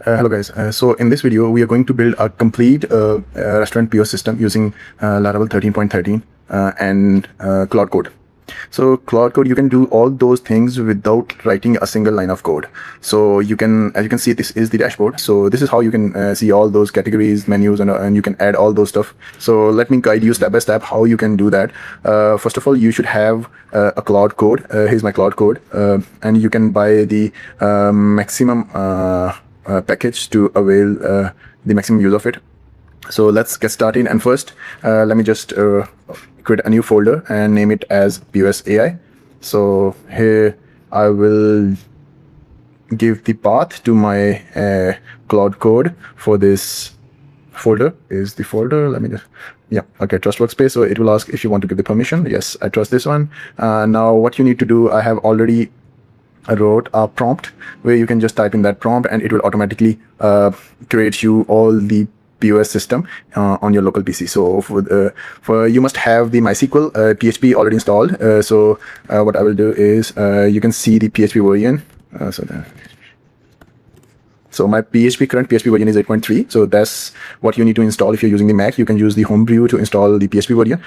Hello guys, so in this video we are going to build a complete restaurant POS system using Laravel 13.13 and Claude Code. So Claude Code, you can do all those things without writing a single line of code. So you can, as you can see, this is the dashboard. So this is how you can see all those categories, menus, and you can add all those stuff. So let me guide you step by step how you can do that. First of all, you should have a Claude Code. Here's my Claude Code, and you can buy the maximum package to avail the maximum use of it. So let's get started. And first, let me just create a new folder and name it as POS AI. So here I will give the path to my Claude Code for this folder. Is the folder, let me just, yeah, okay, trust workspace. So it will ask if you want to give the permission. Yes, I trust this one. Now what you need to do, I wrote a prompt where you can just type in that prompt and it will automatically create you all the POS system on your local PC. So for you must have the MySQL PHP already installed. What I will do is you can see the PHP version. So my current PHP version is 8.3. So that's what you need to install if you're using the Mac. You can use the homebrew to install the PHP version.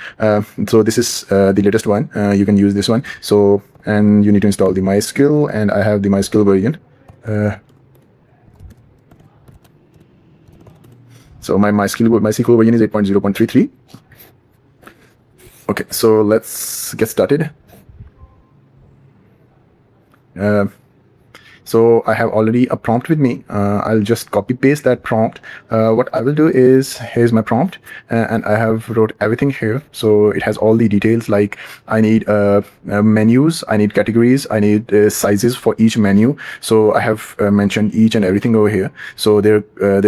So this is the latest one. You can use this one. So, and you need to install the MySQL, and I have the MySQL version. So my MySQL version is 8.0.33. Okay, so let's get started. So I have already a prompt with me. I'll just copy paste that prompt. What I will do is, here's my prompt, and I have wrote everything here. So it has all the details, like I need menus, I need categories, I need sizes for each menu. So I have mentioned each and everything over here. So there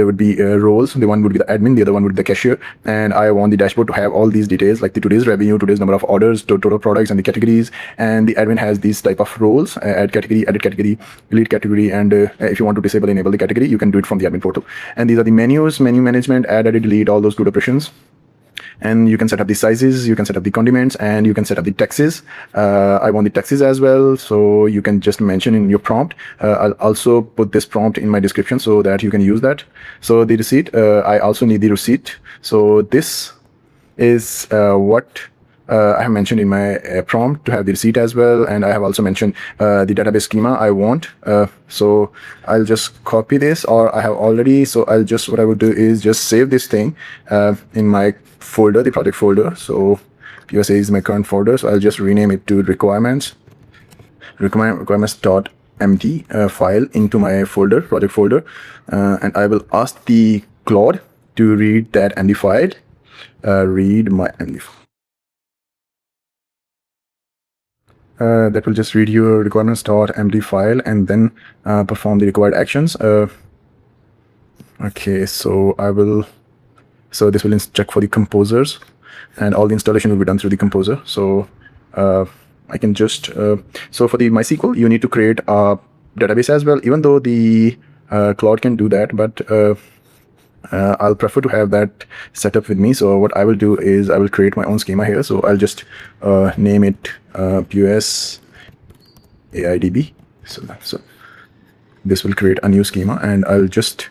would be roles. The one would be the admin, the other one would be the cashier, and I want the dashboard to have all these details, like the today's revenue, today's number of orders, total products, and the categories. And the admin has these type of roles: add category, edit category, delete category, and if you want to disable, enable the category, you can do it from the admin portal. And these are the menus, menu management, add, edit, delete, all those good operations. And you can set up the sizes, you can set up the condiments, and you can set up the taxes. I want the taxes as well, so you can just mention in your prompt. I'll also put this prompt in my description so that you can use that. So the receipt, I also need the receipt. So this is what I have mentioned in my prompt to have the receipt as well, and I have also mentioned the database schema I want. So I'll just copy this, or I have already. So what I will do is just save this thing in my folder, the project folder. So POS is my current folder, so I'll just rename it to requirements.md file into my folder, project folder, and I will ask the Claude to read that MD file. Read my MD file. That will just read your requirements.md file and then perform the required actions. Okay, so this will check for the composers, and all the installation will be done through the composer. So I can just, so for the MySQL, you need to create a database as well, even though the Claude can do that, but I'll prefer to have that set up with me. So what I will do is I will create my own schema here. So I'll just name it POS AIDB. So this will create a new schema, and I'll just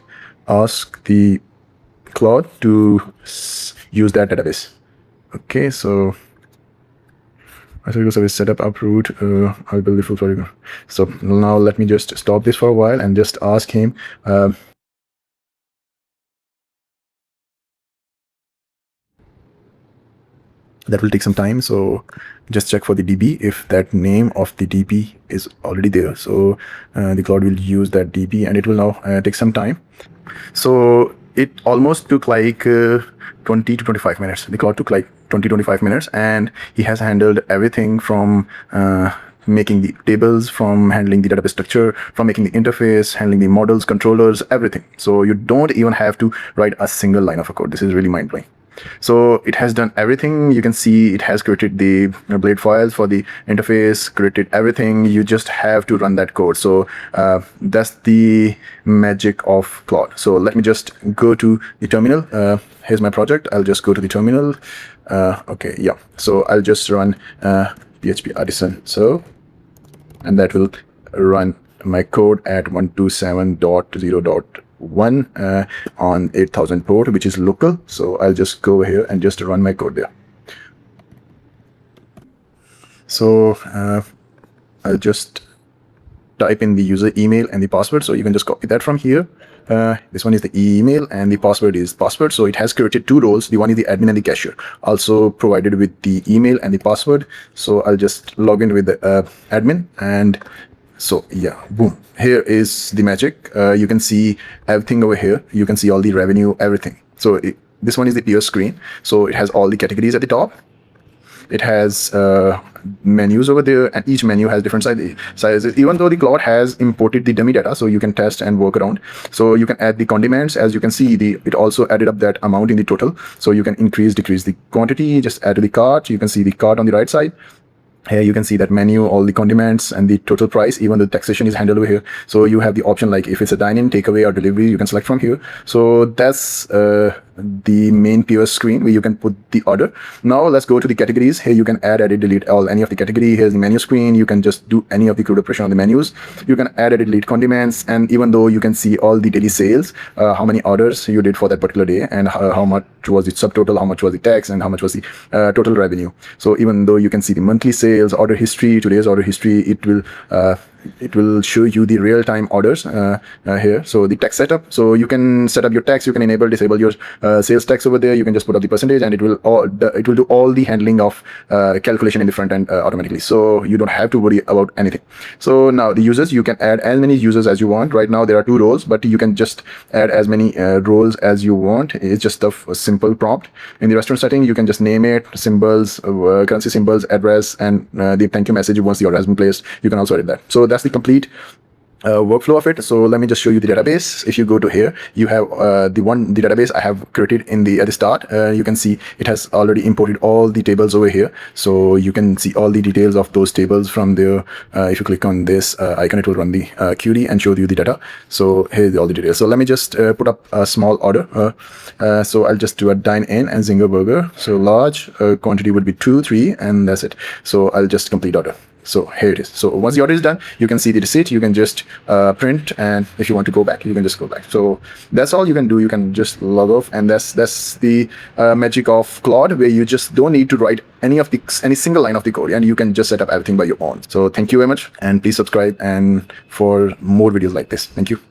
ask the Claude to use that database. Okay, so service setup uproot. I'll build the full project. So now let me just stop this for a while and just ask him. That will take some time, so just check for the DB if that name of the DB is already there. So the Claude will use that DB, and it will now take some time. So it almost took like 20 to 25 minutes. The Claude took like 20-25 minutes, and he has handled everything from making the tables, from handling the database structure, from making the interface, handling the models, controllers, everything. So you don't even have to write a single line of a code. This is really mind-blowing. So it has done everything. You can see it has created the blade files for the interface, created everything. You just have to run that code. So that's the magic of Claude. So let me just go to the terminal. Here's my project. I'll just go to the terminal. Okay, yeah. So I'll just run PHP artisan. So, and that will run my code at 127.0.1 on 8000 port, which is local. So I'll just go here and just run my code there. So I'll just type in the user email and the password. So you can just copy that from here. This one is the email and the password is password. So it has created two roles. The one is the admin and the cashier, also provided with the email and the password. So I'll just log in with the admin, and so yeah, boom. Here is the magic. You can see everything over here. You can see all the revenue, everything. So this one is the POS screen. So it has all the categories at the top. It has menus over there, and each menu has different sizes. Even though the Claude has imported the dummy data, so you can test and work around. So you can add the condiments. As you can see, it also added up that amount in the total. So you can increase, decrease the quantity, just add to the cart. You can see the cart on the right side. Here you can see that menu, all the condiments and the total price. Even the taxation is handled over here. So you have the option, like if it's a dine-in, takeaway, or delivery, you can select from here. So that's the main POS screen where you can put the order. Now let's go to the categories. Here you can add, edit, delete any of the category. Here's the menu screen. You can just do any of the crude operation on the menus. You can add, edit, delete condiments, and even though you can see all the daily sales, how many orders you did for that particular day, and how much was the subtotal, how much was the tax, and how much was the total revenue. So even though you can see the monthly sales, order history, today's order history, it will show you the real-time orders here. So the tax setup, so you can set up your tax. You can enable, disable your sales tax over there. You can just put up the percentage, and it will do all the handling of calculation in the front end automatically. So you don't have to worry about anything. So now the users, you can add as many users as you want. Right now there are 2 roles, but you can just add as many roles as you want. It's just a simple prompt. In the restaurant setting, you can just name it, symbols, currency symbols, address, and the thank you message once the order has been placed. You can also edit that. So that's the complete workflow of it. So let me just show you the database. If you go to here, you have the database I have created at the start. You can see it has already imported all the tables over here. So you can see all the details of those tables from there. If you click on this icon, it will run the query and show you the data. So here's all the details. So let me just put up a small order. So I'll just do a dine-in and Zinger burger. So large quantity would be 2, 3, and that's it. So I'll just complete order. So here it is. So once the order is done, you can see the receipt. You can just print, and if you want to go back, you can just go back. So that's all you can do. You can just log off, and that's the magic of Claude, where you just don't need to write any single line of the code, and you can just set up everything by your own. So thank you very much, and please subscribe and for more videos like this. Thank you.